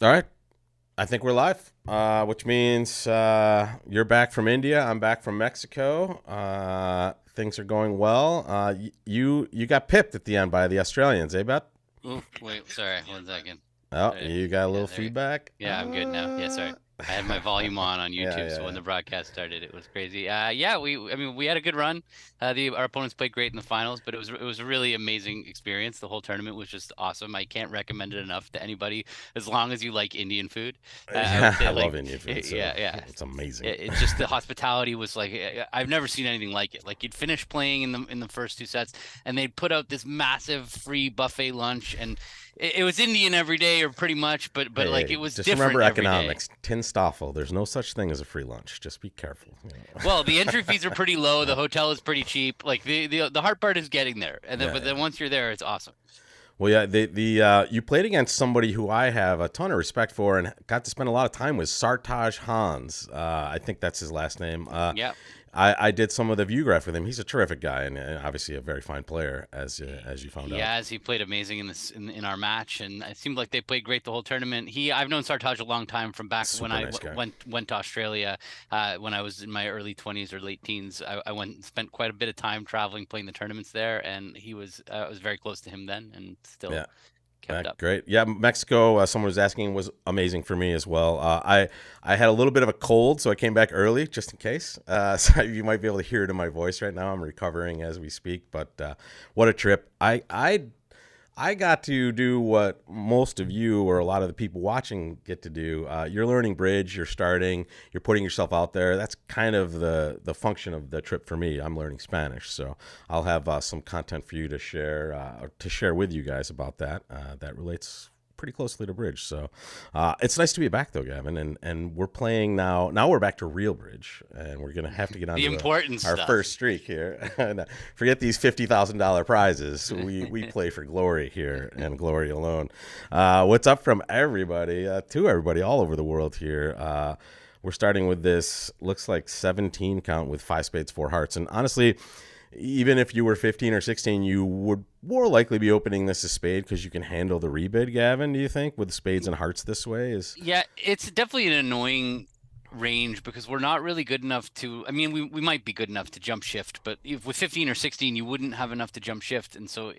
All right. I think we're live, which means you're back from India. I'm back from Mexico. Things are going well. You got pipped at the end by the Australians, eh, Bet? Oh, wait, sorry, 1 second. Oh, you got a Yeah, little there. feedback. Yeah, I'm good now. Yeah, sorry. I had my volume on Yeah, YouTube, so when yeah, the broadcast started, it was crazy. Yeah, I mean, we had a good run. Our opponents played great in the finals, but it was a really amazing experience. The whole tournament was just awesome. I can't recommend it enough to anybody as long as you like Indian food. yeah. I would Yeah, I say love like, Indian food, so yeah, yeah. it's amazing. It's just the hospitality was like I've never seen anything like it. Like you'd finish playing in the first two sets, and they'd put out this massive free buffet lunch, and it was Indian every day or pretty much, but Hey, like hey, it was just remember different every day. economics. Tin Stoffel. There's no such thing as a free lunch. Just be careful. Well, the entry fees are pretty low. The hotel is pretty cheap. Like the hard part is getting there, and then Yeah, but then yeah. once you're there, it's awesome. Well, yeah, the you played against somebody who I have a ton of respect for and got to spend a lot of time with, Sartaj Hans. I think that's his last name. Yeah. I did some of the view graph with him. He's a terrific guy and obviously a very fine player, as you found He out. has. He played amazing in our match, and it seemed like they played great the whole tournament. I've known Sartaj a long time from back when Super I nice guy. went to Australia when I was in my early 20s or late teens. I went and spent quite a bit of time traveling, playing the tournaments there, and he was I was very close to him then, and still Yeah. kept up. Great. Yeah, Mexico. Someone was asking, was amazing for me as well. I had a little bit of a cold, so I came back early just in case. So you might be able to hear it in my voice right now. I'm recovering as we speak, but what a trip! I got to do what most of you or a lot of the people watching get to do. You're learning bridge. You're starting. You're putting yourself out there. That's kind of the function of the trip for me. I'm learning Spanish, so I'll have some content for you to share with you guys about that. That relates pretty closely to bridge. So it's nice to be back though, Gavin, and we're playing now. Now we're back to real bridge, and we're gonna have to get on The to important our stuff. first streak here. And, forget these $50,000 prizes. We play for glory here and glory alone. What's up from everybody to everybody all over the world here. We're starting with this looks like 17 count with five spades, four hearts, and honestly, even if you were 15 or 16, you would more likely be opening this as spade because you can handle the rebid, Gavin, do you think, with spades and hearts this way? Is Yeah, it's definitely an annoying range because we're not really good enough to. I mean, we might be good enough to jump shift, but if with 15 or 16, you wouldn't have enough to jump shift. And so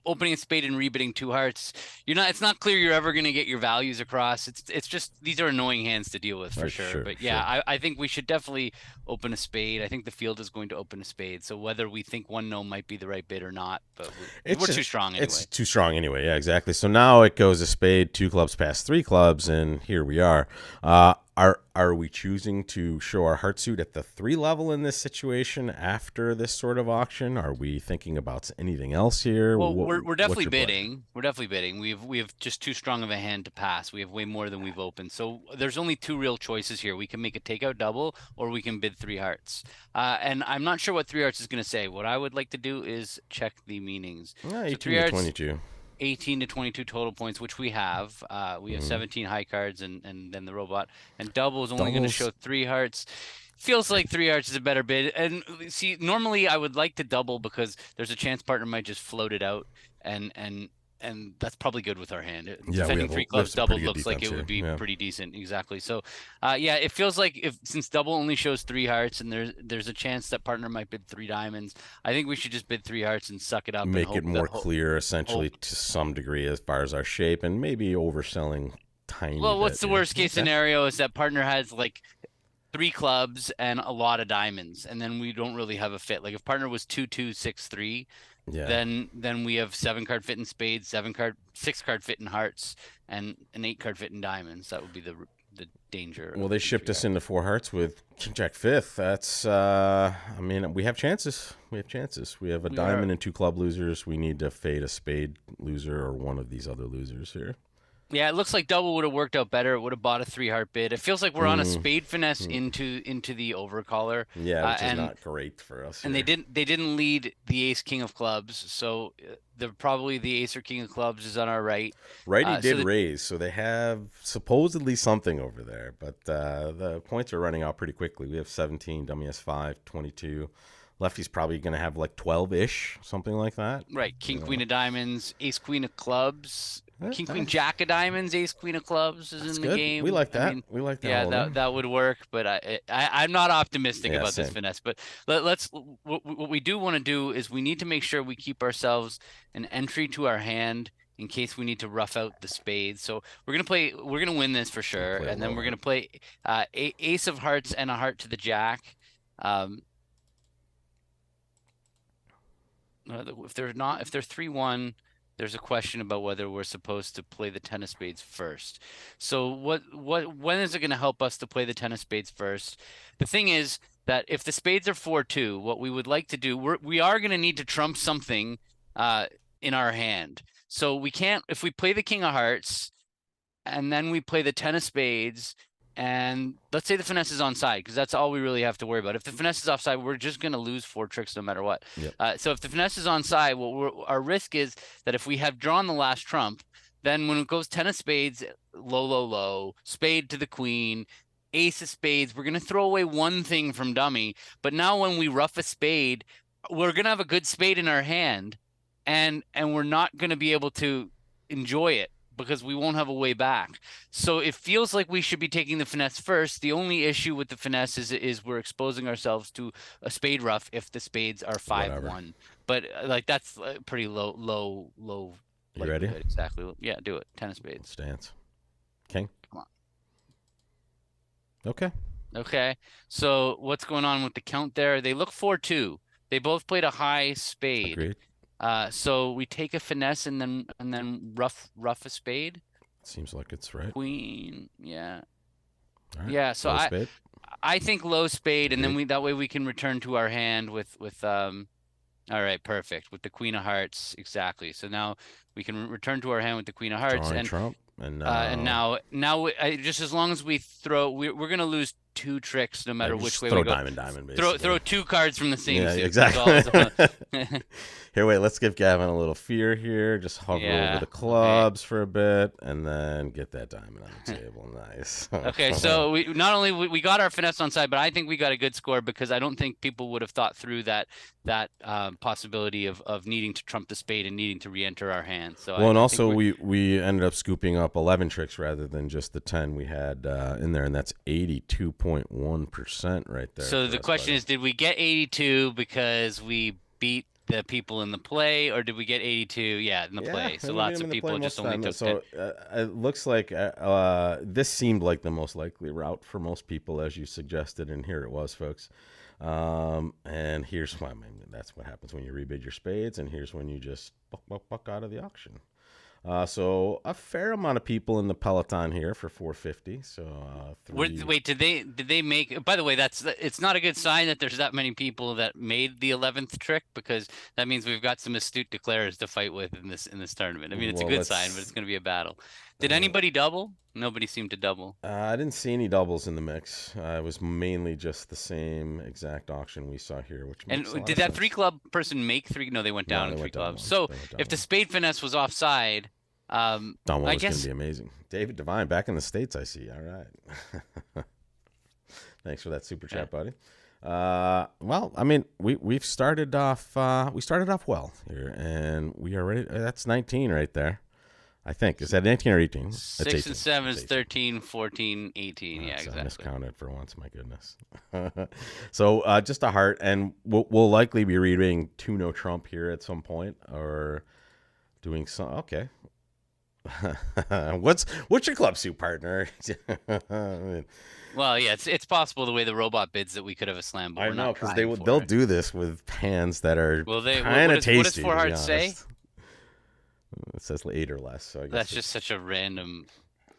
opening a spade and rebidding two hearts, it's not clear you're ever going to get your values across. It's just these are annoying hands to deal with for right, sure. sure, But yeah, sure. I think we should definitely open a spade. I think the field is going to open a spade. So whether we think one no might be the right bid or not, but It's we're just too strong it's anyway. too strong anyway. Yeah, exactly. So now it goes a spade, two clubs past three clubs, and here we are. Are we choosing to show our heart suit at the three level in this situation after this sort of auction? Are we thinking about anything else here? Well, we're What's definitely your play? bidding. We're definitely bidding. We have just too strong of a hand to pass. We have way more than we've opened. So there's only two real choices here. We can make a takeout double, or we can bid three hearts. And I'm not sure what three hearts is going to say. What I would like to do is check the meanings. Yeah, So 18 three to hearts, 22. 18 to 22 total points, which we have. We have Mm-hmm. 17 high cards and then the robot. And double is only going to Doubles. show three hearts. Feels like three hearts is a better bid. And see, normally I would like to double because there's a chance partner might just float it out, and and and that's probably good with our hand. Yeah, Defending three we have clubs some double pretty good looks like defense it would here. be Yeah. pretty decent. Exactly. So, yeah, it feels like if since double only shows three hearts and there's a chance that partner might bid three diamonds, I think we should just bid three hearts and suck it up and Make it hope that more clear, essentially, hope. to some degree, as far as our shape, and maybe overselling tiny Well, what's bit. the Yeah. worst case Okay. scenario is that partner has like three clubs and a lot of diamonds, and then we don't really have a fit. Like if partner was 2-2-6-3, Yeah. then we have seven card fit in spades, six card fit in hearts, and an eight card fit in diamonds. That would be the danger Well, of they opening shipped three us hearts. into four hearts with King Jack fifth. That's, I mean, we have chances. We have chances. We have a We are diamond and two club losers. We need to fade a spade loser or one of these other losers here. Yeah, it looks like double would have worked out better. It would have bought a three heart bid. It feels like we're on a Mm, spade finesse mm. into the overcaller, Yeah, which is and not great for us and they here. didn't lead the ace king of clubs, so the probably the ace or king of clubs is on our right. Righty So did raise, so they have supposedly something over there, but the points are running out pretty quickly. We have 17, dummy has 5, 22. Lefty's probably going to have like 12 ish, something like that. right, king You queen know? of diamonds, ace queen of clubs. King Queen Jack of Diamonds, Ace Queen of Clubs is That's in the good. game. We like I that. mean, We like that yeah, whole thing. that would work, but I'm not optimistic Yeah, about this same. finesse. But let's what we do want to do is we need to make sure we keep ourselves an entry to our hand in case we need to rough out the spades. So we're gonna win this for sure, Play a and then low we're heart. gonna play Ace of Hearts and a heart to the Jack. Um, if they're 3-1, there's a question about whether we're supposed to play the 10 of spades first. So when is it going to help us to play the 10 of spades first? The thing is that if the spades are 4-2, what we would like to do, we are going to need to trump something in our hand. So we can't, if we play the king of hearts and then we play the 10 of spades, and let's say the finesse is onside, because that's all we really have to worry about. If the finesse is offside, we're just going to lose 4 tricks no matter what. Yep. So if the finesse is onside, our risk is that if we have drawn the last trump, then when it goes 10 of spades, low, low, low, spade to the queen, ace of spades, we're going to throw away one thing from dummy. But now when we rough a spade, we're going to have a good spade in our hand, and we're not going to be able to enjoy it because we won't have a way back. So it feels like we should be taking the finesse first. The only issue with the finesse is we're exposing ourselves to a spade rough if the spades are 5-1. But like that's pretty low. You ready? Exactly. Yeah, do it. 10 of spades. Stance. King. Come on. Okay. Okay. So what's going on with the count there? They look 4-2. They both played a high spade. Agreed. So we take a finesse and then rough a spade. Seems like it's right. Queen, yeah. All right. Yeah, so Low spade. I think low spade, and then that way we can return to our hand with all right, perfect, with the queen of hearts, exactly. So now we can return to our hand with the queen of hearts. Drawing And trump. And now just as long as we throw, we're gonna lose 2 tricks no matter which way we go. Throw diamond, basically. Throw 2 cards from the same suit. Exactly. Here, wait, let's give Gavin a little fear here. Just hover over the clubs for a bit, and then get that diamond on the table. Nice. Okay, so we not only we got our finesse on side, but I think we got a good score because I don't think people would have thought through that possibility of needing to trump the spade and needing to re-enter our hand. So and also we ended up scooping up 11 tricks rather than just the 10 we had in there, and that's 82.1% right there. So the question is, did we get 82 because we beat the people in the play, or did we get 82? Yeah, in the play. So lots of people just only took 10. So it looks like this seemed like the most likely route for most people, as you suggested, and here it was, folks. And here's why. I mean, that's what happens when you rebid your spades, and here's when you just buck out of the auction. So a fair amount of people in the peloton here for 450. So wait, did they make? By the way, it's not a good sign that there's that many people that made the 11th trick, because that means we've got some astute declarers to fight with in this tournament. I mean, it's a good sign, but it's going to be a battle. Did anybody double? Nobody seemed to double. I didn't see any doubles in the mix. It was mainly just the same exact auction we saw here. Which makes a lot did of that sense. 3 club person make 3? No, they went down in 3 clubs. So if the one. spade finesse was offside, Down one I was guess going to be amazing. David Devine back in the States, I see. All right. Thanks for that super chat, buddy. Well, I mean, we've started off well here, and we are ready. That's 19 right there. I think. Is that 19 or 18? 6 and 7 is 13, 14, 18. Yeah, exactly. I miscounted for once. My goodness. So just a heart, and we'll likely be reading 2 no trump here at some point, or doing some. Okay. What's your club suit partner? I mean, well, yeah, it's possible the way the robot bids that we could have a slam. But I know, because they'll do this with hands that are kind of tasty. What does 4 hearts say? It says 8 or less. So I guess that's just such a random.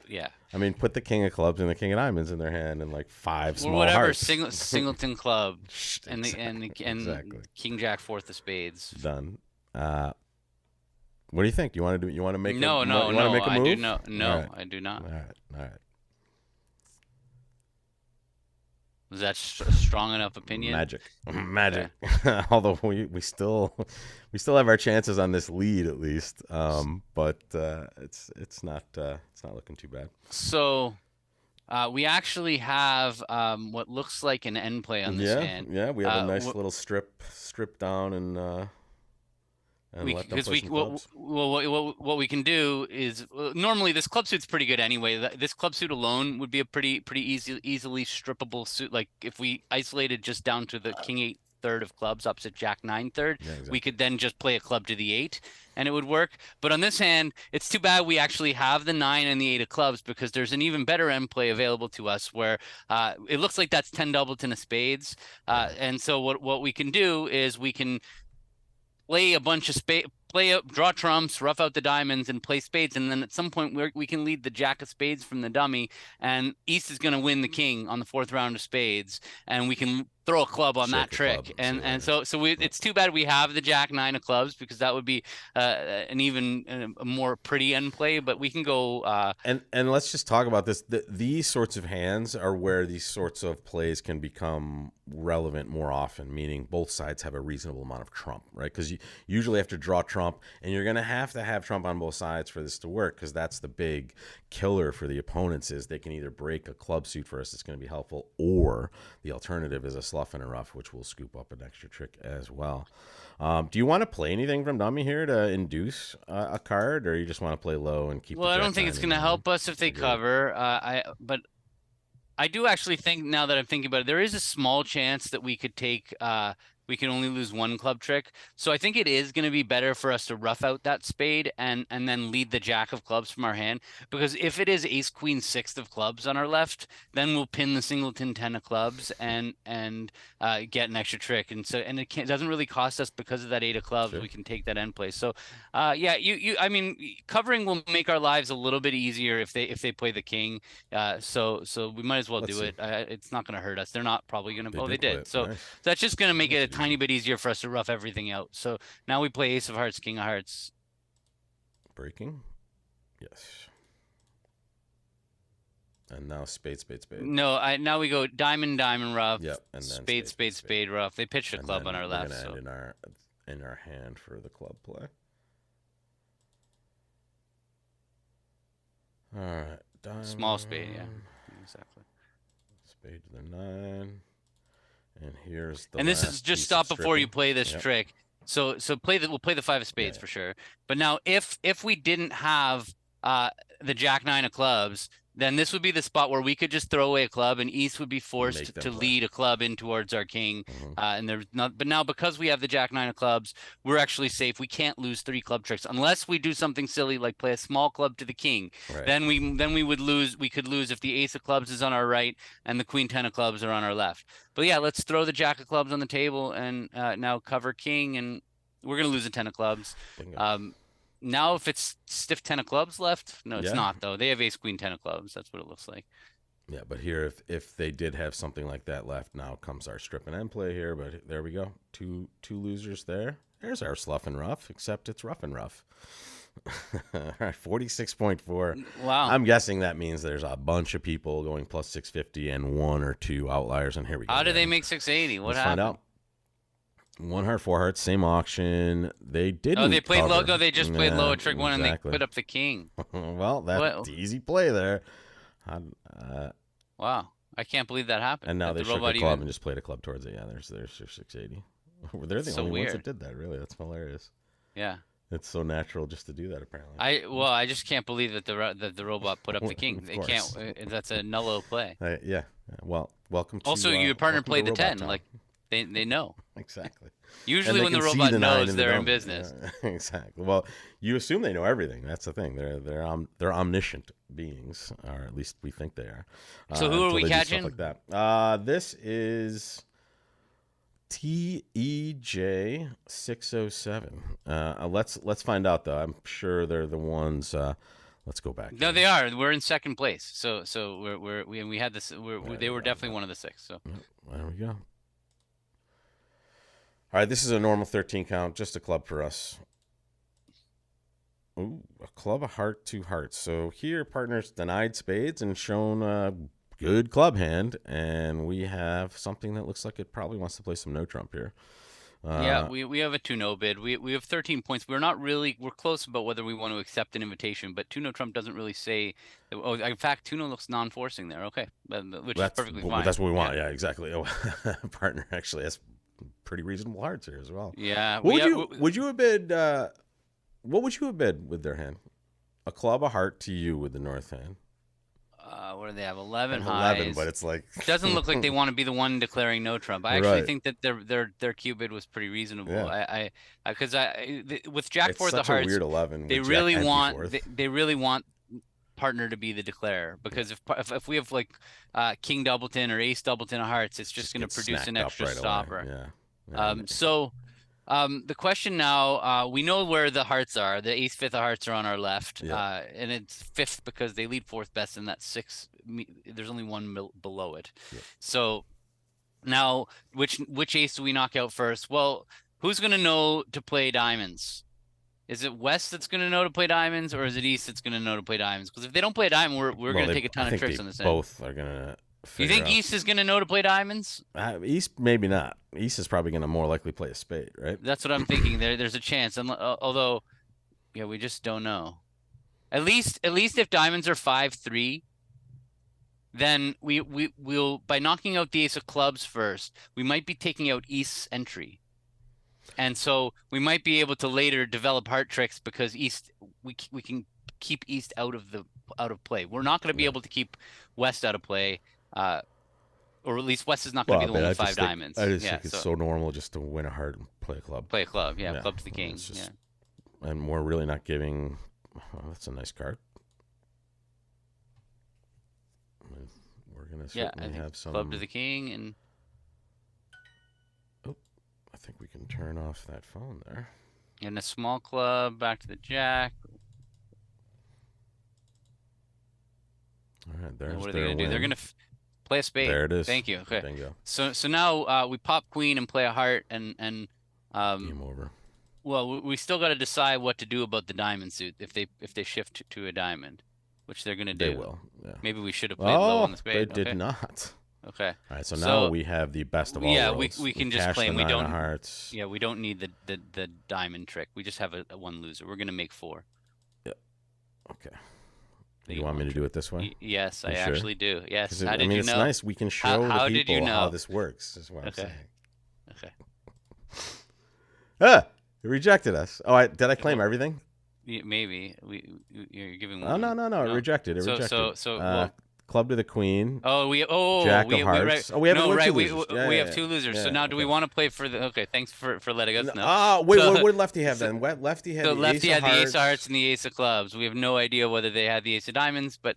Yeah. I mean, put the king of clubs and the king of diamonds in their hand, and like 5 small whatever, hearts. Singleton club, and exactly. King Jack 4th of spades. Done. What do you think? You want to make no. a move? I do not. No, right. I do not. All right. Was that a strong enough opinion? Magic. Okay. Although we still have our chances on this lead at least, but it's not looking too bad. So we actually have what looks like an end play on this hand. Yeah, we have a nice little strip down and and let them because play we some what, clubs. what we can do is normally this club suit's pretty good anyway. This club suit alone would be a pretty easily strippable suit. Like if we isolated just down to the king eight third of clubs opposite jack nine third, Yeah, we exactly. could then just play a club to the eight and it would work. But on this hand, it's too bad we actually have the nine and the eight of clubs because there's an even better end play available to us where it looks like that's 10 doubleton of spades. Yeah. And so what we can do is we can play a bunch of spade, draw trumps, rough out the diamonds, and play spades. And then at some point, we can lead the jack of spades from the dummy, and East is going to win the king on the fourth round of spades, and we can throw a club on that Shake a club. trick. See you And later. so it's too bad we have the jack nine of clubs because that would be an even a more pretty end play. But we can go. And let's just talk about this. These sorts of hands are where these sorts of plays can become relevant more often, meaning both sides have a reasonable amount of trump, right? Because you usually have to draw trump, and you're going to have trump on both sides for this to work, because that's the big killer for the opponents is they can either break a club suit for us that's going to be helpful, or the alternative is a slough and a rough, which will scoop up an extra trick as well. Do you want to play anything from dummy here to induce a card, or you just want to play low and keep Well, the I jack don't think nine it's in going to dummy? help us if they Agreed. cover. But I do actually think now that I'm thinking about it, there is a small chance that we could take we can only lose one club trick. So I think it is going to be better for us to rough out that spade and then lead the jack of clubs from our hand. Because if it is ace queen sixth of clubs on our left, then we'll pin the singleton 10 of clubs and get an extra trick. And so and doesn't really cost us because of that eight of clubs. Sure. We can take that end play. So yeah, I mean covering will make our lives a little bit easier if they play the king. So we might as well Let's do see. it. It's not going to hurt us. They're not probably going to. They Oh, they did play did. it. So Nice. that's just going to make it a That's tiny easy. bit easier for us to rough everything out. So now we play ace of hearts, king of hearts. Breaking. Yes. And now spade, spade, spade. No, now we go diamond, diamond, rough. Yep. And then spade, spade, spade, rough. They pitched a And club then on our we're left. gonna So end in our hand for the club play. All right. Diamond. small spade, yeah, exactly. Spade to the nine. And here's the And this is last just piece stop of before you stripping. play this Yep. trick. So we'll play the five of spades Yeah. for sure. But now if we didn't have the jack nine of clubs, then this would be the spot where we could just throw away a club and East would be Make forced them to play. lead a club in towards our king. Mhm. And there's not, but now because we have the jack nine of clubs, we're actually safe. We can't lose three club tricks unless we do something silly like play a small club to the king. Right. Then we would lose. We could lose if the ace of clubs is on our right and the queen 10 of clubs are on our left. But yeah, let's throw the jack of clubs on the table and now cover king, and we're gonna lose a 10 of clubs. Bingo. Now if it's stiff 10 of clubs left, no, it's Yeah. not though. They have ace queen 10 of clubs. That's what it looks like. Yeah, but here, if they did have something like that left, now comes our strip and end play here. But there we go, two losers there. There's our slough and rough, except it's rough and rough. All right, 46.4. Wow. I'm guessing that means there's a bunch of people going plus 650 and one or two outliers. And here we go. How did they again. make 680? What Let's happened? find out. One heart, four hearts, same auction. They didn't. Oh, they played cover. low. No, they just played Yeah, low at trick one and they exactly. put up the king. Well, that's What? the easy play there. Wow. I can't believe that happened. And now That they the shook robot a club even- and just played a club towards it. Yeah, there's your 680. They're the So only ones that weird. did that, really. That's hilarious. Yeah. It's so natural just to do that, apparently. I just can't believe that the robot put up the king. Of They course. can't. That's a nullo play. Yeah. Well, welcome to Also, your partner welcome to played the Robot 10. Town. Like they know. Exactly. Usually And when they the can see robot the nine knows, in the they're in dummy. business. Yeah, exactly. Well, you assume they know everything. That's the thing. They're omniscient beings, or at least we think they are. So who are until we they do stuff catching? like that. This is TEJ 607. Let's find out though. I'm sure they're the ones. Let's go back. No, here. they are. We're in second place. So we had this. Yeah, They were yeah, definitely yeah. one of the six. So Yep, there we go. All right, this is a normal 13 count, just a club for us. Ooh, a club, a heart, two hearts. So here, partners denied spades and shown a good club hand, and we have something that looks like it probably wants to play some no trump here. yeah, we have a 2-no bid. We have 13 points. We're close about whether we want to accept an invitation, but 2-no trump doesn't really say. Oh, in fact, 2-no looks non-forcing there. Okay, which is perfectly fine. That's what we want. Yeah, exactly. Oh, partner actually has pretty reasonable hearts here as well. Yeah. Would you have bid? What would you have bid with their hand? A club, a heart to you with the north hand. What do they have? 11 Of highs. 11, but it's like Doesn't look like they want to be the one declaring no trump. I actually Right. think that their Q bid was pretty reasonable. Yeah. Because with Jack it's fourth such of hearts, a weird 11. they with really Jack empty want fourth. they really want partner to be the declarer, because if we have like King Doubleton or Ace Doubleton of hearts, it's just going to gets produce an snacked up extra right away. stopper. Yeah. So the question now, we know where the hearts are. The ace fifth of hearts are on our left, Yeah. and it's fifth because they lead fourth best, and that's six. There's only one below it. Yeah. So now, which ace do we knock out first? Well, who's going to know to play diamonds? Is it West that's going to know to play diamonds, or is it East that's going to know to play diamonds? Because if they don't play a diamond, we're going to take a ton of tricks on this end. Both are going to. You think East is going to know to play diamonds? East, maybe not. East is probably going to more likely play a spade, right? That's what I'm thinking. There's a chance, although, yeah, we just don't know. At least if diamonds are 5-3, then we'll by knocking out the ace of clubs first, we might be taking out East's entry, and so we might be able to later develop heart tricks because East we can keep East out of play. We're not going to be able to keep West out of play. Or at least West is not going to be the one with five diamonds. I just think it's so normal just to win a heart and play a club. Play a club, yeah. Club to the king, And we're really not giving. Oh, that's a nice card. We're gonna certainly have some club to the king, and I think we can turn off that phone there. And a small club back to the jack. All right, there's what are they going to do? They're going to play a spade. There it is. Thank you. Okay. Bingo. So now we pop queen and play a heart, and game over. Well, we still got to decide what to do about the diamond suit if they shift to a diamond, which they're going to do. They will. Yeah. Maybe we should have played low on the spade. They did not. Okay. All right. So now we have the best of all worlds. We can just play. We don't. Hearts. Yeah, we don't need the diamond trick. We just have a one loser. We're going to make 4. Yeah. Okay. You want me to do it this way? Yes, I actually do. Yes. How did you know? It's nice. We can show the people how this works. Is what I'm saying. Okay. It rejected us. Oh, did I claim everything? Maybe you're giving one. Oh no! It rejected. It rejected. So club to the queen. Jack of hearts. We have two losers. We have 2 losers. So now, do we want to play for the? Okay, thanks for letting us know. Wait, what did Lefty have then? Lefty had Lefty had the ace of hearts and the ace of clubs. We have no idea whether they had the ace of diamonds, but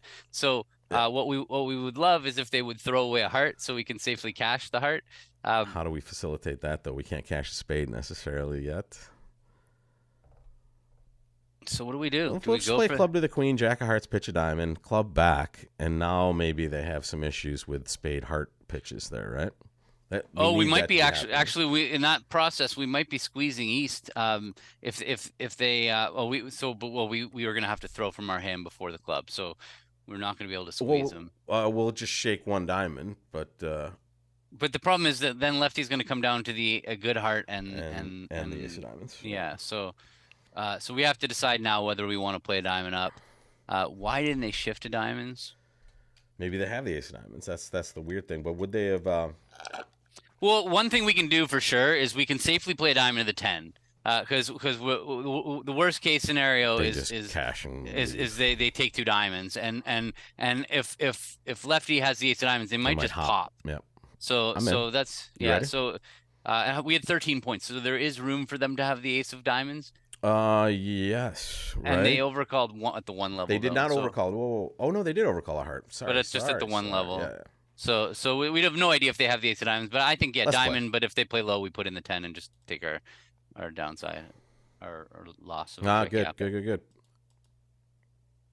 what we would love is if they would throw away a heart so we can safely cash the heart. How do we facilitate that though? We can't cash a spade necessarily yet. So what do we do? Let's play club to the queen, jack of hearts, pitch a diamond, club back, and now maybe they have some issues with spade heart pitches there, right? We might be actually in that process we might be squeezing East if they we were going to have to throw from our hand before the club, so we're not going to be able to squeeze them. We'll just shake one diamond, but the problem is that then Lefty's going to come down to a good heart and the ace of diamonds. Yeah, so we have to decide now whether we want to play a diamond up. Why didn't they shift to diamonds? Maybe they have the ace of diamonds. That's the weird thing. But would they have? Well, one thing we can do for sure is we can safely play a diamond to the 10. Because the worst case scenario is they take 2 diamonds, and if Lefty has the ace of diamonds, they might just pop. Yep. So that's So we had 13 points, so there is room for them to have the ace of diamonds. Yes. Right. And they overcalled at the 1 level. They did not overcall. Whoa. Oh no, they did overcall a heart. Sorry. But it's just at the 1 level. Yeah. So we have no idea if they have the ace of diamonds, but I think diamond. But if they play low, we put in the 10 and just take our downside, our loss. Good.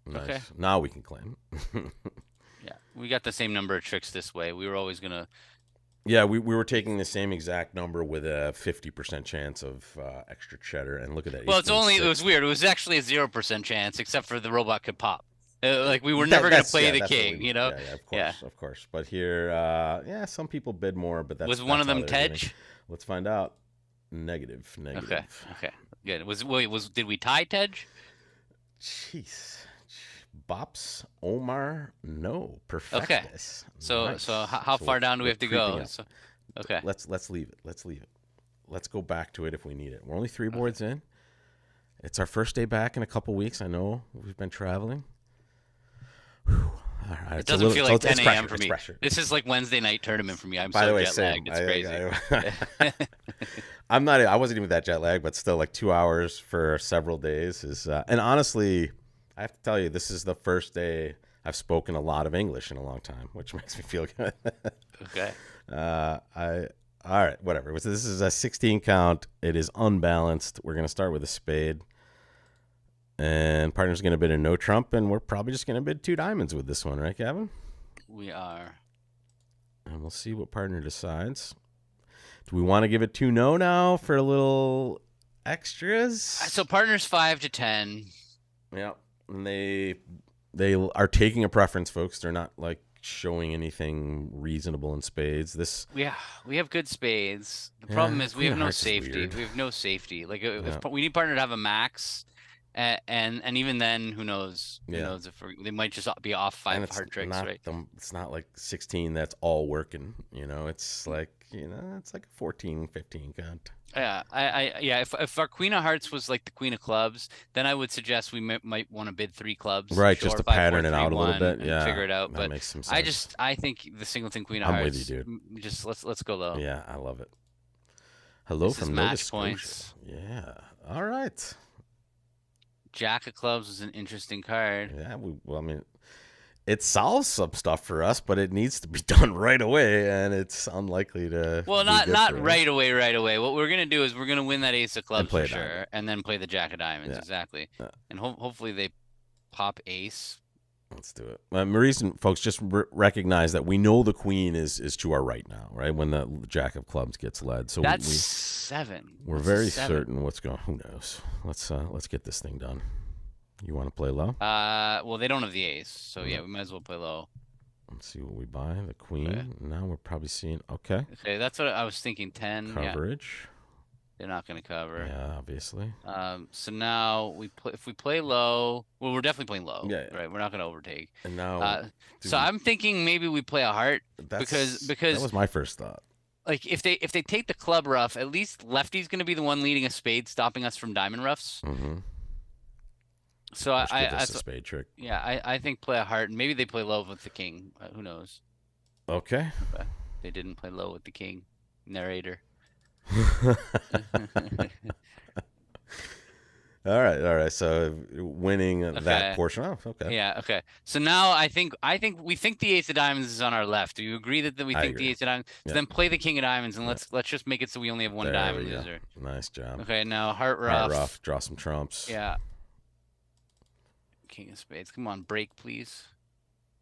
Nice. Okay. Now we can claim. Yeah, we got the same number of tricks this way. We were always gonna. Yeah, we were taking the same exact number with a 50% chance of extra cheddar, and look at that. Well, it was weird. It was actually a 0% chance, except for the robot could pop. Like we were never gonna play the king, you know. Yeah, of course. But here, some people bid more, but was one of them Tej? Let's find out. Negative. Okay, good. Did we tie Tej? Jeez. Bops, Omar, no, perfectus. Okay. So how far down do we have to go? Okay. Let's leave it. let's go back to it if we need it. We're only 3 boards in. It's our first day back in a couple weeks. I know we've been traveling. Whew. All right. It doesn't feel like 10 a.m. for me. Pressure. This is like Wednesday night tournament for me. I'm By so the way, jet lagged. It's crazy. I'm not. I wasn't even that jet lagged, but still, like 2 hours for several days is. And honestly, I have to tell you, this is the first day I've spoken a lot of English in a long time, which makes me feel good. Okay. All right, whatever. This is a 16 count. It is unbalanced. We're gonna start with a spade. And partner's going to bid a no trump, and we're probably just going to bid 2 diamonds with this one, right, Gavin? We are. And we'll see what partner decides. Do we want to give it 2 no now for a little extras? So partner's 5 to 10. Yeah, and they are taking a preference, folks. They're not like showing anything reasonable in spades. We have good spades. The problem is we have no safety. We have no safety. Like if we need partner to have a max. And even then, who knows? Who knows if they might just be off 5 hard tricks, right? It's not like 16 that's all working. It's like it's like a 14, 15 count. Yeah, If our queen of hearts was like the queen of clubs, then I would suggest we might want to bid 3 clubs, right? Just to pattern it out a little bit, figure it out. That but makes some sense. I think the singleton queen of I'm hearts. with you, dude. Just let's go low. Yeah, I love it. Hello this from match points. Yeah. All right. Jack of clubs is an interesting card. Yeah, it solves some stuff for us, but it needs to be done right away, and it's unlikely to. Well, not right away. Right away. What we're gonna do is we're gonna win that ace of clubs for sure, and then play the jack of diamonds. Exactly. And hopefully they pop ace. Let's do it. Maurice and folks, just recognize that we know the queen is to our right now, right? When the jack of clubs gets led, so that's 7. We're very certain what's going. Who knows? Let's get this thing done. You want to play low? Well, they don't have the ace, so yeah, we might as well play low. Let's see what we buy. The queen. Okay. Now we're probably seeing. Okay, that's what I was thinking. 10 coverage. Yeah. They're not going to cover. Yeah, obviously. So now if we play low, well, we're definitely playing low. Yeah. Right. We're not going to overtake. And now. So I'm thinking maybe we play a heart because that was my first thought. Like if they take the club rough, at least lefty's going to be the one leading a spade, stopping us from diamond roughs. Mm-hmm. So that's a spade trick. Yeah, I think play a heart, and maybe they play low with the king. Who knows? Okay. They didn't play low with the king. Narrator. All right. So winning that portion. Oh, okay. Yeah. Okay. So now I think we think the ace of diamonds is on our left. Do you agree that we think the ace of diamonds? So then play the king of diamonds and let's just make it so we only have 1 diamond user. Nice job. Okay. Now heart rough. Heart rough. Draw some trumps. Yeah. King of spades. Come on, break, please.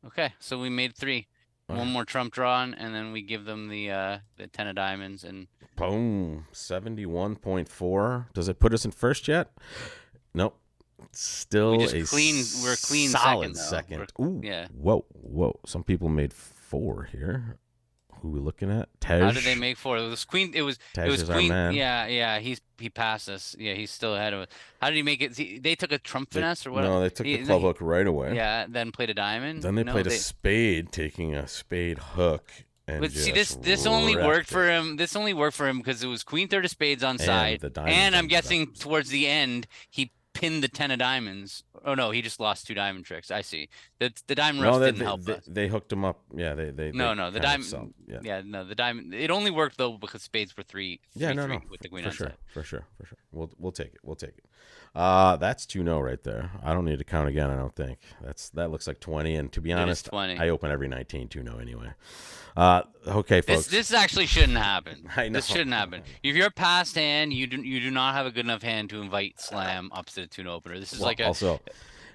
Okay. So we made 3. One more trump drawn, and then we give them the 10 of diamonds, and boom, 71.4. Does it put us in first yet? Nope. Still we're a clean solid second. Ooh, yeah. Whoa. Some people made 4 here. Who are we looking at? Tej. How did they make 4? It was queen. It was queen. Our man. Yeah. He passed us. Yeah, he's still ahead of us. How did he make it? They took a trump finesse or what? No, they took the club hook right away. Yeah, then played a diamond. Then they played a spade, taking a spade hook. But see, this only worked for him. This only worked for him because it was queen 3 of spades on side, and I'm guessing towards the end he pinned the 10 of diamonds. Oh no, he just lost 2 diamond tricks. I see. The diamond roughs didn't help us. They hooked him up. Yeah, the diamond. The diamond. It only worked though because spades were 3. With the queen on side. For sure. We'll take it. That's 2-0 right there. I don't need to count again. I don't think that looks like 20. And to be honest, 20. I open every 19 2-0 anyway. Okay, folks. This actually shouldn't happen. I know. This shouldn't happen. If you're a past hand, you do not have a good enough hand to invite slam up to the 2-0 opener. This is also.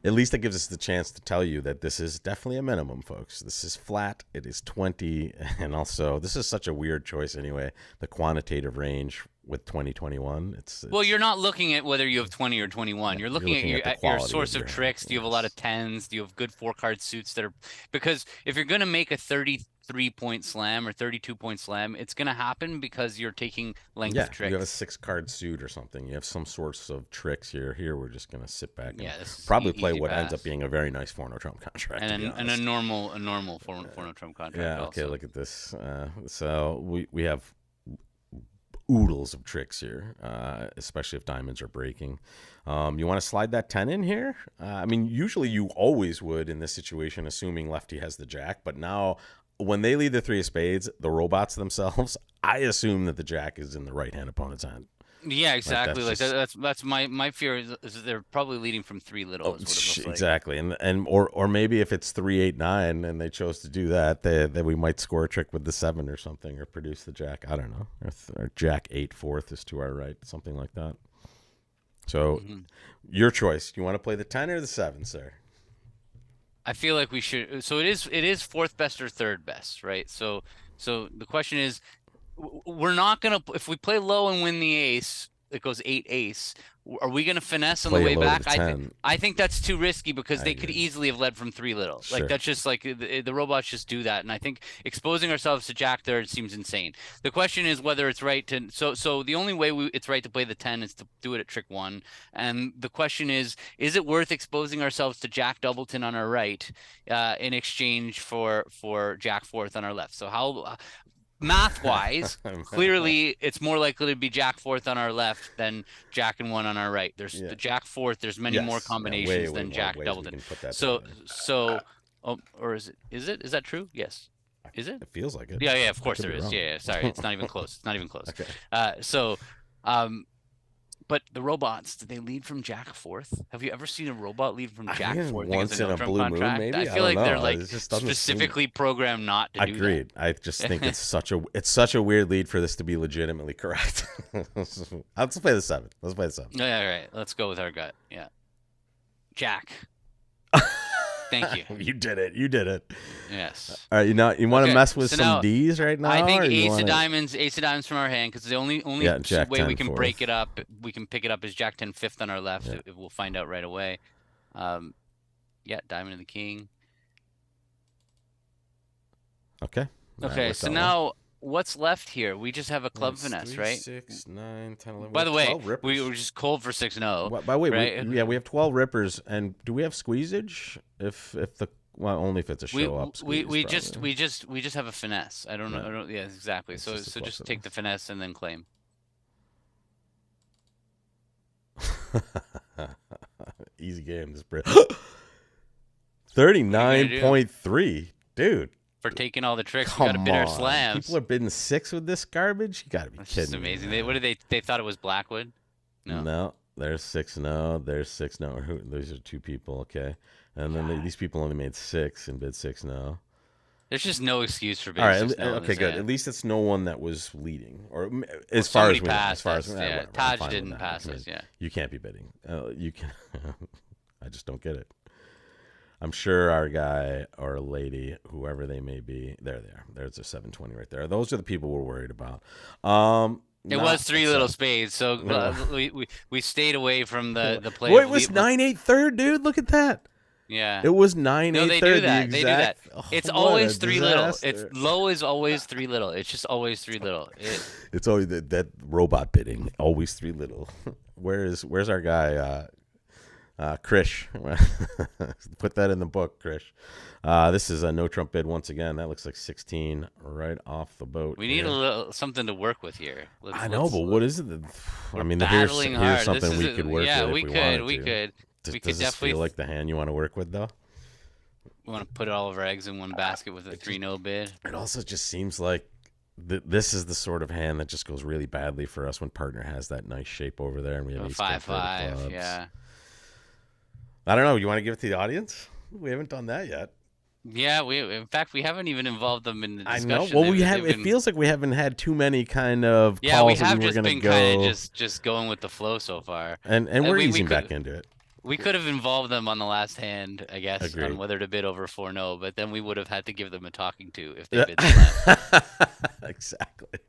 At least it gives us the chance to tell you that this is definitely a minimum, folks. This is flat. It is 20. And also, this is such a weird choice anyway. The quantitative range with 2021. It's well, you're not looking at whether you have 20 or 21. You're looking at your source of tricks. Do you have a lot of 10s? Do you have good 4-card suits that are – because if you're going to make a 33-point slam or 32-point slam, it's going to happen because you're taking length tricks. You have a 6-card suit or something. You have some sorts of tricks here. Here, we're just going to sit back and probably play what ends up being a very nice 4-no trump contract. And a normal 4-no trump contract. Yeah, okay, look at this. So we have oodles of tricks here, especially if diamonds are breaking. You want to slide that 10 in here? I mean, usually you always would in this situation, assuming lefty has the jack. But now, when they lead the 3 of spades, the robots themselves, I assume that the jack is in the right-hand opponent's hand. Yeah, exactly. Like, that's my fear is that they're probably leading from 3 little. Is what it looks like. Exactly, and or maybe if it's 3-8-9 and they chose to do that, that we might score a trick with the 7 or something, or produce the jack. I don't know, or jack 8 fourth is to our right, something like that. So, your choice. You want to play the 10 or the 7, sir? I feel like we should. So it is fourth best or third best, right? So the question is, we're not gonna, if we play low and win the ace, it goes 8 ace. Are we gonna finesse on the way back? I think that's too risky because they could easily have led from 3 little. Sure. Like that's just like the robots just do that, and I think exposing ourselves to jack third seems insane. The question is whether it's right to so the only way it's right to play the 10 is to do it at trick 1, and the question is it worth exposing ourselves to jack doubleton on our right in exchange for jack fourth on our left? So how math-wise, clearly it's more likely to be jack fourth on our left than jack and 1 on our right. There's the jack fourth. There's many more combinations than jack doubleton. Or is that true? Yes. Is it? It feels like it. Yeah, of course there is. Yeah, sorry, it's not even close. It's not even close. Okay. But the robots, do they lead from jack fourth? Have you ever seen a robot lead from jack fourth? Once in a blue contract? Moon, maybe. I feel like they're like specifically programmed not to do that. Agreed. I just think it's such a weird lead for this to be legitimately correct. Let's play the 7. Let's play the 7. Yeah, all right. Let's go with our gut. Yeah. Jack. Thank you. You did it. Yes. All right. You want to mess with some D's right now? I think ace of diamonds from our hand, because the only way we can fourth. break it up, we can pick it up is jack 10 fifth on our left. Yeah. We'll find out right away. Yeah, diamond and the king. Okay. Okay. So now, what's left here? We just have a club finesse, 3, right? 6, 9, 10, 11. By the way, we were just cold for 6-0. By the way, right? we have 12 rippers, and do we have squeezage? Only if it's a show up. We just have a finesse. I don't know. Yeah, exactly. So just take the finesse and then claim. Easy game. This 39.3, dude. For taking all the tricks, we gotta bid our slams. People are bidding 6 with this garbage. You gotta be kidding. That's amazing. They thought it was Blackwood. No, there's 6 no. There's 6 no. Those are 2 people. Okay, and then these people only made 6 and bid 6 no. There's just no excuse for bidding. All right, okay, good. At least it's no one that was leading, or as far as we know. Taj didn't pass us. Yeah, you can't be bidding. You can. I just don't get it. I'm sure our guy or lady, whoever they may be, there they are. There's a 720 right there. Those are the people we're worried about. It was 3 little spades, so we stayed away from the play. Boy, it was 9-8 third, dude. Look at that. Yeah. It was 9-8 no, they third. Do that. They do that. It's always 3 little. It's low is always 3 little. It's just always 3 little. It's always that robot bidding. Always 3 little. Where's our guy? Krish. Put that in the book, Krish. This is a no trump bid once again. That looks like 16 right off the boat. We need a little something to work with here. I know, but what is it? I mean, here's something we could work with. Yeah, we could. Does this feel like the hand you want to work with, though? We want to put all of our eggs in one basket with a 3-0 bid. It also just seems like this is the sort of hand that just goes really badly for us when partner has that nice shape over there and we have 5-5. Yeah. I don't know. You want to give it to the audience? We haven't done that yet. Yeah, in fact we haven't even involved them in the discussion. I know. Well, we have. It feels like we haven't had too many kind of calls. Yeah, we have just been kind of just going with the flow so far. And we're easing back into it. We could have involved them on the last hand, I guess, Agreed. On whether to bid over 4-0, but then we would have had to give them a talking to if they bid slam. Exactly.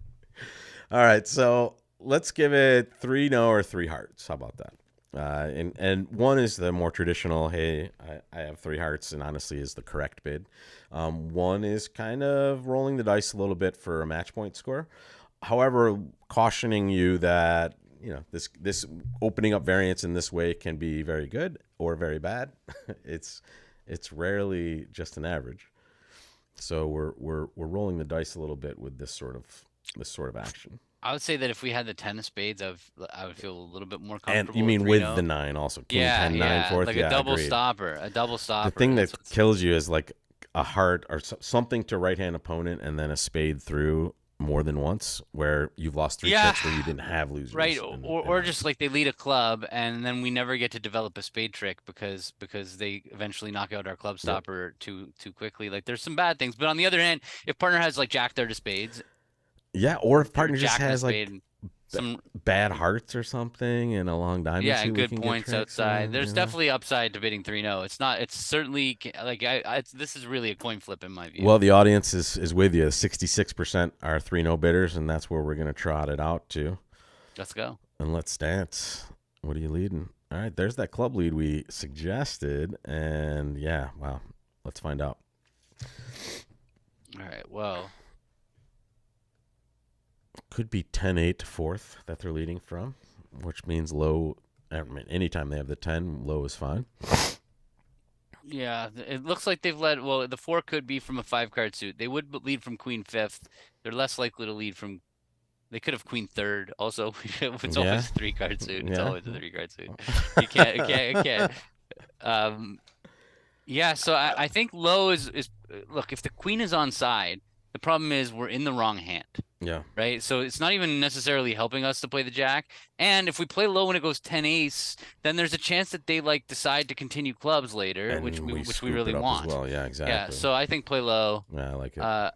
All right, so let's give it 3-0 or 3 hearts. How about that? And 1 is the more traditional, hey, I have 3 hearts, and honestly is the correct bid. 1 is kind of rolling the dice a little bit for a match point score. However, cautioning you that, this opening up variance in this way can be very good or very bad. It's rarely just an average. So we're rolling the dice a little bit with this sort of action. I would say that if we had the 10 of spades, I would feel a little bit more And you comfortable with mean with the 3-0. 9 also, king Yeah, 10 9 yeah, fourth. like a Yeah, double agreed. stopper, a double The stopper. thing That's that what's kills you is like a heart or something to right hand opponent, and then a spade through more than once, where you've lost three yeah, tricks where you didn't have right. losers. And Or just like they lead a club and then we never get to develop a spade trick because they eventually knock out our club yep. stopper too quickly. Like there's some bad things, but on the other hand, if partner has like Jack third of spades Yeah, or if or partner just Jack and a has spade, like and some bad hearts or something and a long diamond yeah, and suit, we good can get points tricks outside. in. There's definitely upside to bidding 3-0. It's not. It's certainly like this is really a coin flip in my view. Well, the audience is with you. 66% are 3-0 bidders, and that's where we're going to trot it out to. Let's go. And let's dance. What are you leading? All right, there's that club lead we suggested. And yeah, wow. Let's find out. All right. Well, Could be 10-8 to fourth that they're leading from, which means low. I mean, anytime they have the 10, low is fine. yeah, it looks like they've led. Well, the 4 could be from a 5-card suit. They would lead from queen fifth. They're less likely to lead from. They could have queen third. Also, it's Yeah. always a 3-card suit. It's Yeah. always a 3-card suit. You can't. Yeah. So I think low is look. If the queen is on side, the problem is we're in the wrong hand. Yeah. Right. So it's not even necessarily helping us to play the jack. And if we play low when it goes 10 ace, then there's a chance that they like decide to continue clubs later, And which we scoop really it up want. as well. Yeah, exactly. Yeah. So I think play low. Yeah, I like it.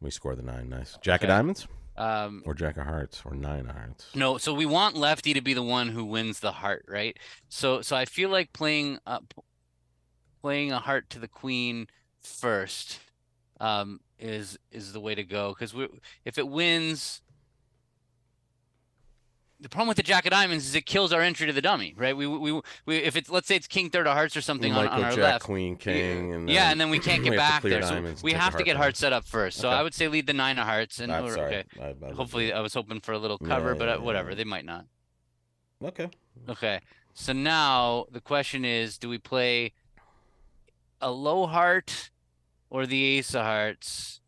We score the 9. Nice. Jack of Okay. diamonds? Or Jack of hearts or 9 of hearts. No, so we want lefty to be the one who wins the heart, right? So I feel like playing a heart to the queen first is the way to go, because if it wins, the problem with the Jack of diamonds is it kills our entry to the dummy, right? We if it's, let's say it's king third of hearts or something on our Jack, left, queen, king, and yeah, and then we can't get we have to back clear there, so diamonds and we take have the to get heart heart set up first. So Okay. I would say lead the 9 of hearts, and I'm sorry. okay. I Hopefully, I was hoping for a little cover, but whatever, they might not. Okay. Okay, so now the question is, do we play a low heart or the ace of hearts?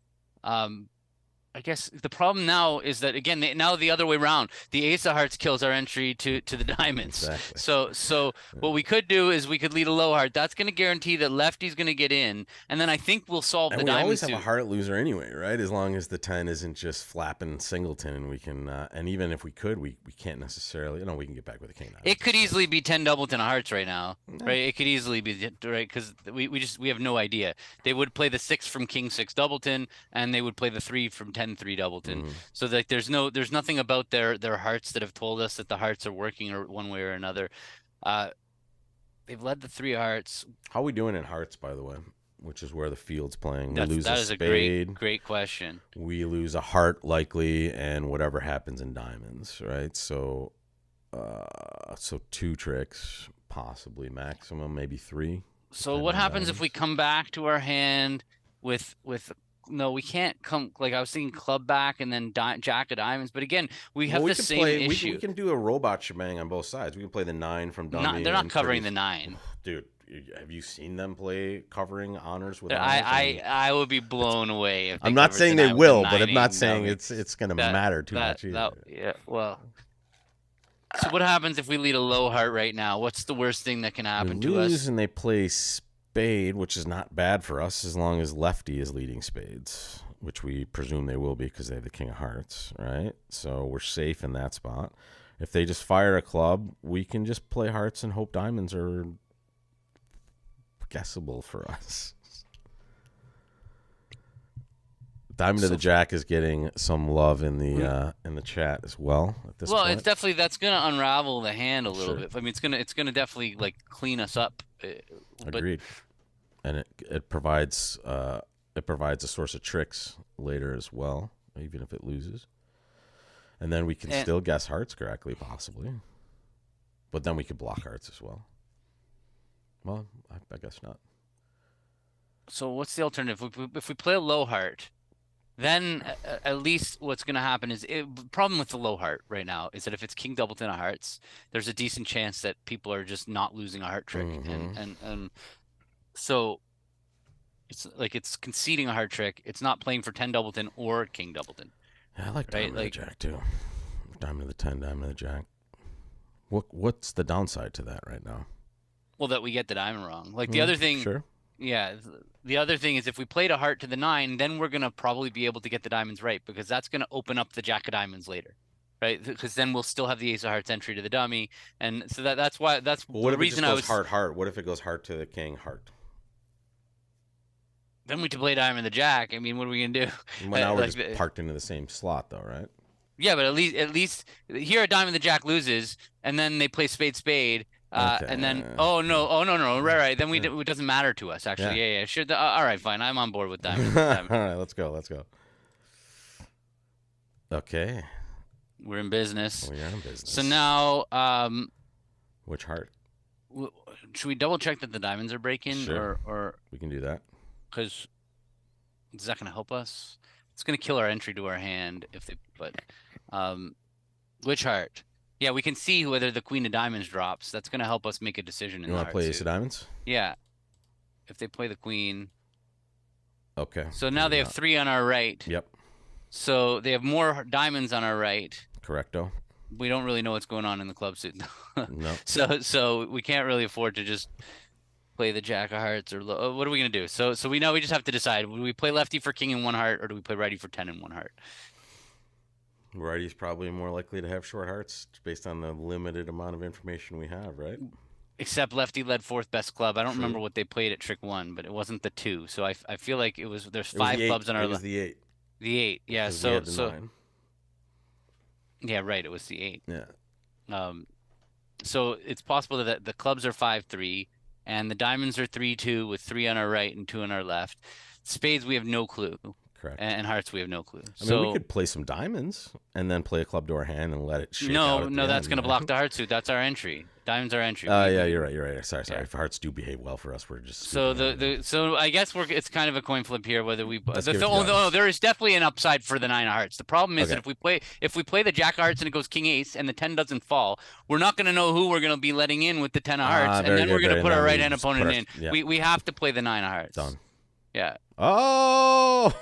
I guess the problem now is that, again, now the other way around, the ace of hearts kills our entry to the diamonds. Exactly. So what we could do is we could lead a low heart. That's going to guarantee that lefty's going to get in, and then I think we'll solve And the we diamond always suit. have a heart loser anyway, right? As long as the 10 isn't just flapping singleton, and we can, and even if we could, we can't necessarily, we can get back with a king. It could easily be 10 doubleton of hearts right now, right? It could easily be, right? Because we have no idea. They would play the 6 from king 6 doubleton, and they would play the 3 from 10-3 doubleton. So like there's nothing about their hearts that have told us that the hearts are working or one way or another. They've led the 3 hearts. How are we doing in hearts, by the way? Which is where the field's playing. That is a great question. We lose a heart likely, and whatever happens in diamonds, right? So 2 tricks, possibly maximum, maybe 3. So what happens if we come back to our hand with no, we can't come, like I was thinking club back and then jack of diamonds, but again, we have the same issue. We can do a robot shebang on both sides. We can play the 9 from dummy. They're not covering the 9. Dude, have you seen them play covering honors with honors? I would be blown away if I'm not saying they will, but I'm not saying it's going to matter too much either. Yeah, well. So what happens if we lead a low heart right now? What's the worst thing that can happen to us? And they play spade, which is not bad for us as long as lefty is leading spades, which we presume they will be because they have the king of hearts, right? So we're safe in that spot. If they just fire a club, we can just play hearts and hope diamonds are guessable for us. Diamond to the jack is getting some love in the chat as well at this point. Well, it's definitely, that's going to unravel the hand a little bit. I mean, it's gonna definitely like clean us up. Agreed. And it provides a source of tricks later as well, even if it loses. And then we can still guess hearts correctly, possibly. But then we could block hearts as well. Well, I guess not. So what's the alternative? If we play a low heart, then at least what's going to happen is, the problem with the low heart right now is that if it's king doubleton of hearts, there's a decent chance that people are just not losing a heart trick. And so it's like it's conceding a heart trick. It's not playing for 10 doubleton or king doubleton. Yeah, I like right? diamond of the jack too. Diamond of the 10, diamond of the jack. What's the downside to that right now? Well, that we get the diamond wrong. Like the other thing, Sure. yeah, the other thing is if we played a heart to the 9, then we're gonna probably be able to get the diamonds right because that's gonna open up the jack of diamonds later, right? Because then we'll still have the ace of hearts entry to the dummy, and so that's why that's Well, what the if it just reason I goes was. heart heart? What if it goes heart to the king heart? Then we to play diamond the jack. I mean, what are we gonna do? Well, now we're Like, just parked into the same slot, though, right? yeah, but at least here a diamond the jack loses, and then they play spade spade. Okay. And then oh no right then Yeah. it doesn't matter to us actually Yeah. yeah sure all right fine I'm on board with diamond. All right, let's go. Let's go. Okay. We're in business. We are in business. So now which heart? should we double check that the diamonds are breaking Sure. or We can do that. because is that going to help us? It's going to kill our entry to our hand if they but which heart? Yeah, we can see whether the queen of diamonds drops. That's going to help us make a decision in You the want to heart play ace suit. of diamonds? Yeah. If they play the queen. Okay. So now they have 3 on our right. Yep. So they have more diamonds on our right. Correcto. We don't really know what's going on in the club suit. No. So we can't really afford to just play the jack of hearts or what are we gonna do? So we know we just have to decide. Do we play lefty for king and 1 heart, or do we play righty for 10 and 1 heart? Righty's probably more likely to have short hearts based on the limited amount of information we have, right? Except lefty led 4th best club. I don't True. remember what they played at trick 1, but it wasn't the 2. So I feel like there's It was 5 the clubs on our It was the 8. The 8. Yeah. Because we had the So 9. yeah, right. It was the 8. Yeah. So it's possible that the clubs are 5-3 and the diamonds are 3-2 with 3 on our right and 2 on our left. Spades, we have no clue. Correct. And hearts, we have no clue. I mean, we could play some diamonds and then play a club to our hand and let it shake out at the that's end, going to block the heart suit. That's our entry. Diamonds are entry. Yeah, you're right. Sorry. Yeah. If hearts do behave well for us, we're just So so I guess it's kind of a coin flip here whether we Let's give it to diamonds. there is definitely an upside for the 9 of hearts. The problem is Okay. that if we play the jack of hearts and it goes king ace and the 10 doesn't fall, we're not going to know who we're going to be letting in with the 10 of hearts, and then we're going to put our right hand opponent in. Yeah. We have to play the 9 of hearts. Done. Yeah. Oh.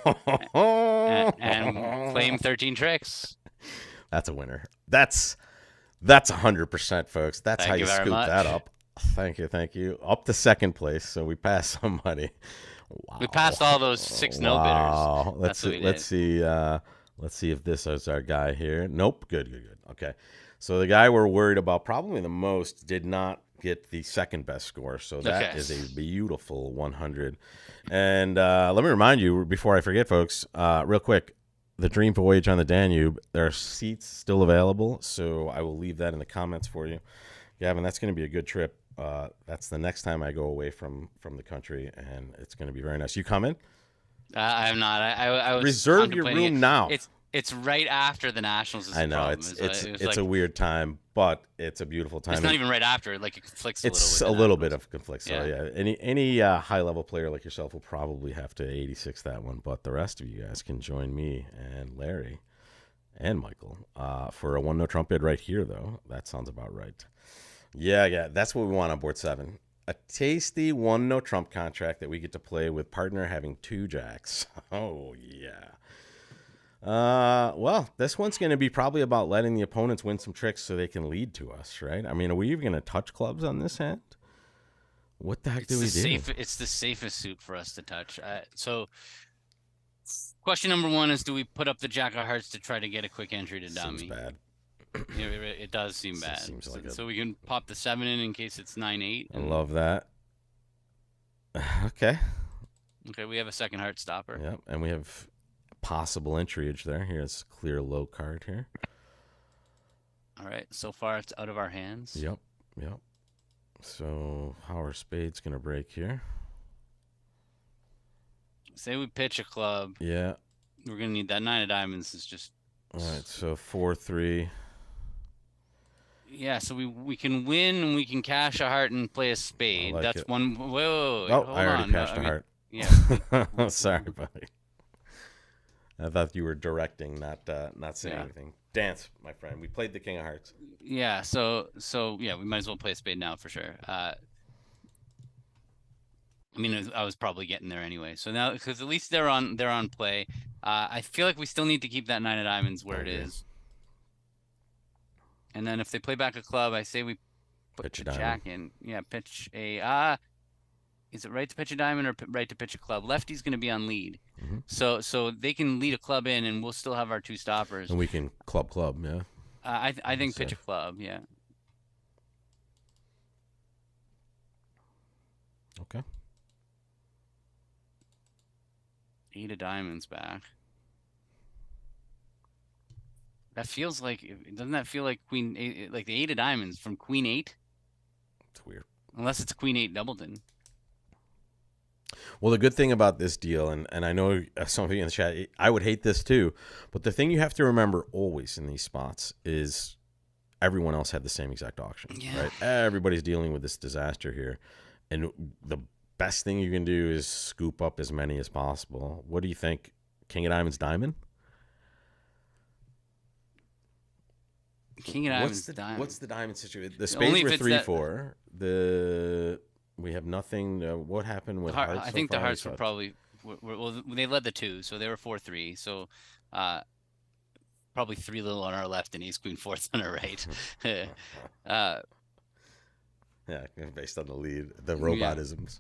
and claim 13 tricks. That's a winner. That's 100%, folks. That's Thank how you you very scoop much. that up. Thank you. Up to second place, so we passed somebody. Wow. We passed all those 6 no bidders. Let's see. Let's see if this is our guy here. Nope. Good. Okay. So the guy we're worried about probably the most did not get the second best score. So that is a beautiful 100. And let me remind you before I forget, folks, real quick, the Dream Voyage on the Danube, there are seats still available. So I will leave that in the comments for you. Gavin, that's going to be a good trip. That's the next time I go away from the country, and it's going to be very nice. You coming? I'm not. I was reserve your room now. It's right after the Nationals. I know it's a weird time, but it's a beautiful time. It's not even right after. Like it conflicts. It's a little bit of conflict. So yeah, any high level player like yourself will probably have to 86 that one, but the rest of you guys can join me and Larry and Michael for a 1-no trump bid right here. Though that sounds about right. Yeah, that's what we want on board 7. A tasty 1-no trump contract that we get to play with partner having 2 jacks. Oh yeah. Well, this one's going to be probably about letting the opponents win some tricks so they can lead to us, right? I mean, are we even going to touch clubs on this hand? What the heck do we do? It's the safest suit for us to touch. So, question number 1 is: do we put up the jack of hearts to try to get a quick entry to dummy? Seems bad. It does seem bad. Seems like so we can pop the 7 in case it's 9-8. I love that. Okay. Okay, we have a second heart stopper. Yep, and we have possible entryage there. Here's a clear low card here. All right, so far it's out of our hands. Yep. So how are spades going to break here? Say we pitch a club. Yeah. We're going to need that 9 of diamonds. Is just. All right, so 4-3. Yeah, so we can win and we can cash a heart and play a spade. Like That's it. one. Whoa, Oh, hold I already on. cashed a heart. Yeah. Sorry, buddy. I thought you were directing, not saying anything. Dance, my friend. We played the king of hearts. Yeah. So yeah, we might as well play a spade now for sure. I mean, I was probably getting there anyway. So now, because at least they're on play. I feel like we still need to keep that 9 of diamonds where I it agree. is. And then if they play back a club, I say we put Pitch a the diamond. jack in. Yeah, pitch a is it right to pitch a diamond or right to pitch a club? Lefty's going to be on lead. Hmm. So they can lead a club in and we'll still have our 2 stoppers. And we can club, yeah. I think pitch Said. a club, yeah. Okay. 8 of diamonds back. That feels like, doesn't that feel like queen eight, like the 8 of diamonds from queen 8? It's weird. Unless it's queen 8 doubleton. Well, the good thing about this deal, and I know some of you in the chat, I would hate this too, but the thing you have to remember always in these spots is everyone else had the same exact auction, Yeah. right? Everybody's dealing with this disaster here, and the best thing you can do is scoop up as many as possible. What do you think? King of diamonds, diamond? King of diamonds, diamond. What's the diamond situation? The spades were 3-4. We have nothing. What happened with hearts? I think the hearts were probably well. They led the 2, so they were 4-3. So, probably 3 little on our left and ace queen fourth on our right. Yeah, based on the lead, the robotisms.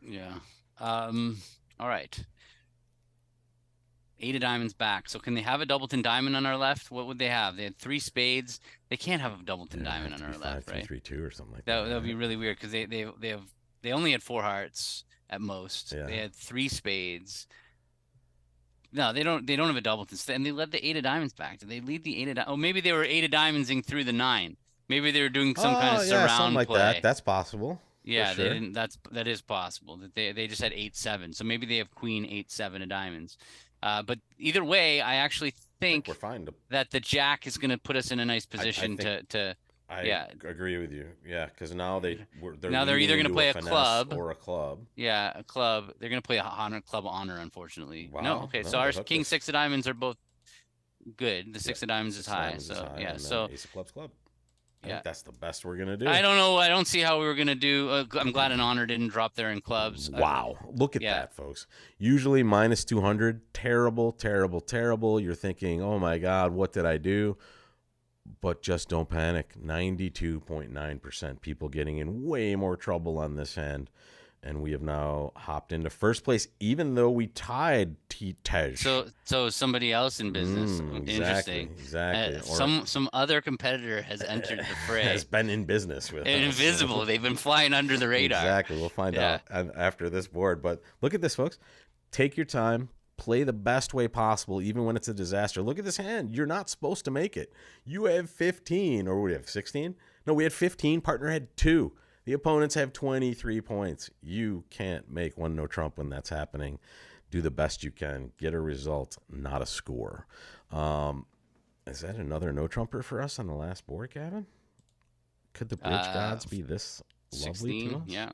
Yeah. All right. 8 of diamonds back. So can they have a doubleton diamond on our left? What would they have? They had 3 spades. They can't have a doubleton diamond on our left, right? 5-3-2 or something like that. That would be really weird because they only had 4 hearts at most. Yeah. They had 3 spades. No, they don't have a doubleton. And they led the 8 of diamonds back. Did they lead the 8 of diamonds? Oh, maybe they were 8 of diamondsing through the 9. Maybe they were doing some kind of surround something like play. that. That's possible. Yeah, sure. they didn't. That is possible. That they just had 8-7. So maybe they have queen 8-7 of diamonds. But either way, I actually think we're fine that the jack is going to put us in a nice position I agree with you. Yeah, because now they're either going to play a club or a club. Yeah, a club. They're going to play a club honor, unfortunately. Wow. No, okay. So our king 6 of diamonds are both good. The 6 of diamonds is high. So ace of clubs club. I Yeah. think that's the best we're gonna do. I don't know. I don't see how we were gonna do. I'm glad an honor didn't drop there in clubs. Wow, look at that, folks. Usually minus 200, terrible, terrible, terrible. You're thinking, oh my God, what did I do? But just don't panic. 92.9% people getting in way more trouble on this hand. And we have now hopped into first place, even though we tied Tej. So somebody else in business. Interesting. Exactly. Some other competitor has entered the fray. Has been in business with us. Invisible. They've been flying under the radar. Exactly. We'll find out after this board. But look at this, folks. Take your time. Play the best way possible, even when it's a disaster. Look at this hand. You're not supposed to make it. You have 15, or we have 16? No, we had 15. Partner had 2. The opponents have 23 points. You can't make one no trump when that's happening. Do the best you can. Get a result, not a score. Is that another no trumper for us on the last board, Gavin? Could the bridge gods be this 16, lovely to us? Yeah.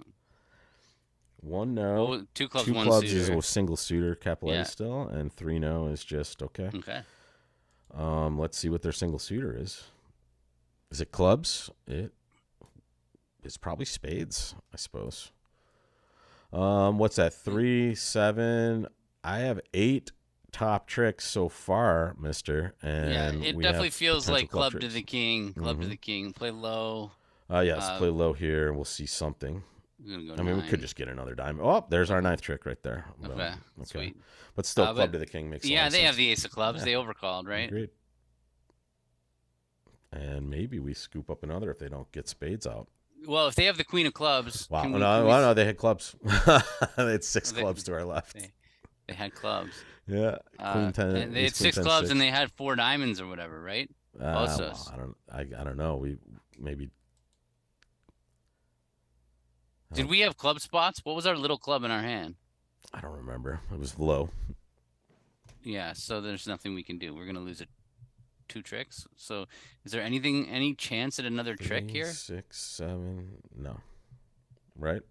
1 no. Well, 2 clubs, 2 1 clubs suitor. is a single suitor, Capelletti still, and 3 no is just okay. Okay. Let's see what their single suitor is. Is it clubs? It's probably spades, I suppose. What's that? 3, 7. I have 8 top tricks so far, mister. And it definitely feels like club to the king. Club to the king. Play low. Yes, play low here, and we'll see something. Go I mean, we could just get another diamond. Oh, there's our 9th trick right there. Okay. Sweet. But still, club to the king makes a lot of sense. Yeah, they have the ace of clubs. Yeah. They overcalled, right? Agreed. And maybe we scoop up another if they don't get spades out. Well, if they have the queen of clubs. Wow. No, they had clubs. They had 6 clubs to our left. They had clubs. Yeah. Queen 10. And they had 6 clubs 6. And they had 4 diamonds or whatever, right? Also. Well, I don't know. We maybe. Did we have club spots? What was our little club in our hand? I don't remember. It was low. Yeah, so there's nothing we can do. We're gonna lose it. 2 tricks. So, is there any chance at another 3, trick here? 6, 7. No. Right?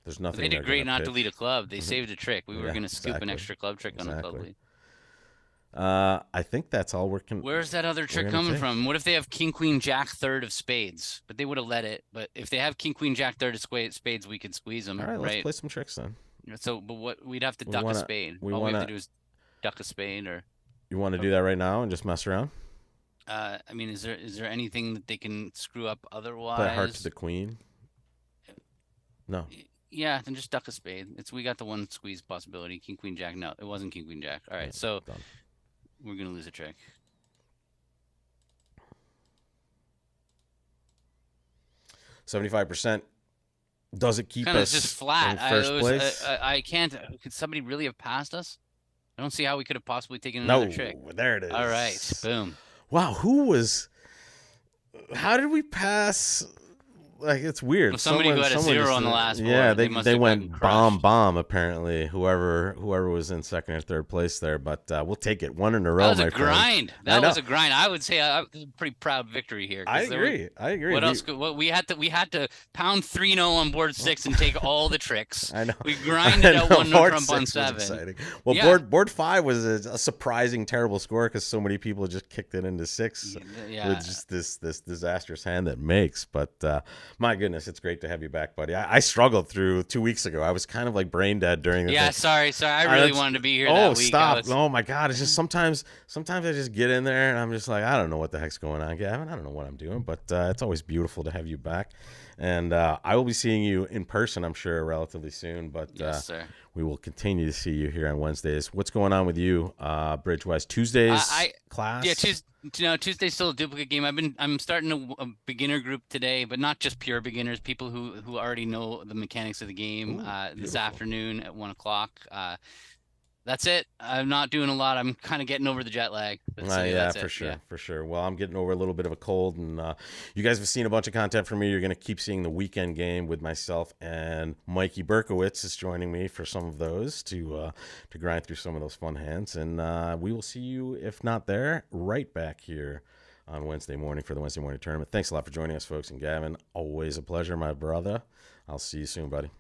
There's nothing. They did great not to lead a club. They saved a trick. We were gonna scoop an extra club trick on a club lead. I think that's all Where's that other trick coming from? What if they have king, queen, jack, third of spades? But they would have let it. But if they have king, queen, jack, third of spades, we could squeeze them. All right, let's play some tricks then. So, but we'd have to duck a spade. All we have to do is duck a spade, or You want to do that right now and just mess around? I mean, is there anything that they can screw up Play otherwise? heart to the queen. No. Yeah, then just duck a spade. We got the one squeeze possibility. King Queen Jack. No, it wasn't King Queen Jack. All right, so Done. we're gonna lose a trick. 75%. Does it keep Kind of us just flat. in first place? I can't. Could somebody really have passed us? I don't see how we could have possibly taken No, another trick. there it is. All right, boom. Wow, how did we pass? Like, it's weird. Well, somebody who had a zero on the last board. Yeah, They must they have went gotten crushed. bomb apparently. Whoever was in second or third place there, but we'll take it. One in a row, That was my a friend. grind. That was a grind. I would say it was a pretty proud victory here. I agree. What else? What we had to pound 3-0 on board 6 and take all the tricks. I know. We grinded out 1-0 board Trump on 6 7. was exciting. Well, Yeah. board 5 was a surprising terrible score because so many people just kicked it into 6 Yeah. with just this disastrous hand that makes. But my goodness, it's great to have you back, buddy. I struggled through 2 weeks ago. I was kind of like brain dead during the Yeah, thing. sorry. I really wanted to be here that week. Stop. Oh my God. It's just sometimes I just get in there and I'm just like, I don't know what the heck's going on, Gavin. I don't know what I'm doing, but it's always beautiful to have you back. And I will be seeing you in person, I'm sure, relatively soon. But Yes, sir. we will continue to see you here on Wednesdays. What's going on with you, Bridgewise? Tuesdays class? Yeah, Tuesday's still a duplicate game. I'm starting a beginner group today, but not just pure beginners, people who already know the mechanics of the game. This afternoon at 1:00. That's it. I'm not doing a lot. I'm kind of getting over the jet lag. Yeah, for sure. Well, I'm getting over a little bit of a cold, and you guys have seen a bunch of content from me. You're going to keep seeing the weekend game with myself, and Mikey Berkowitz is joining me for some of those to grind through some of those fun hands. And we will see you, if not there, right back here on Wednesday morning for the Wednesday morning tournament. Thanks a lot for joining us, folks. And Gavin, always a pleasure, my brother. I'll see you soon, buddy.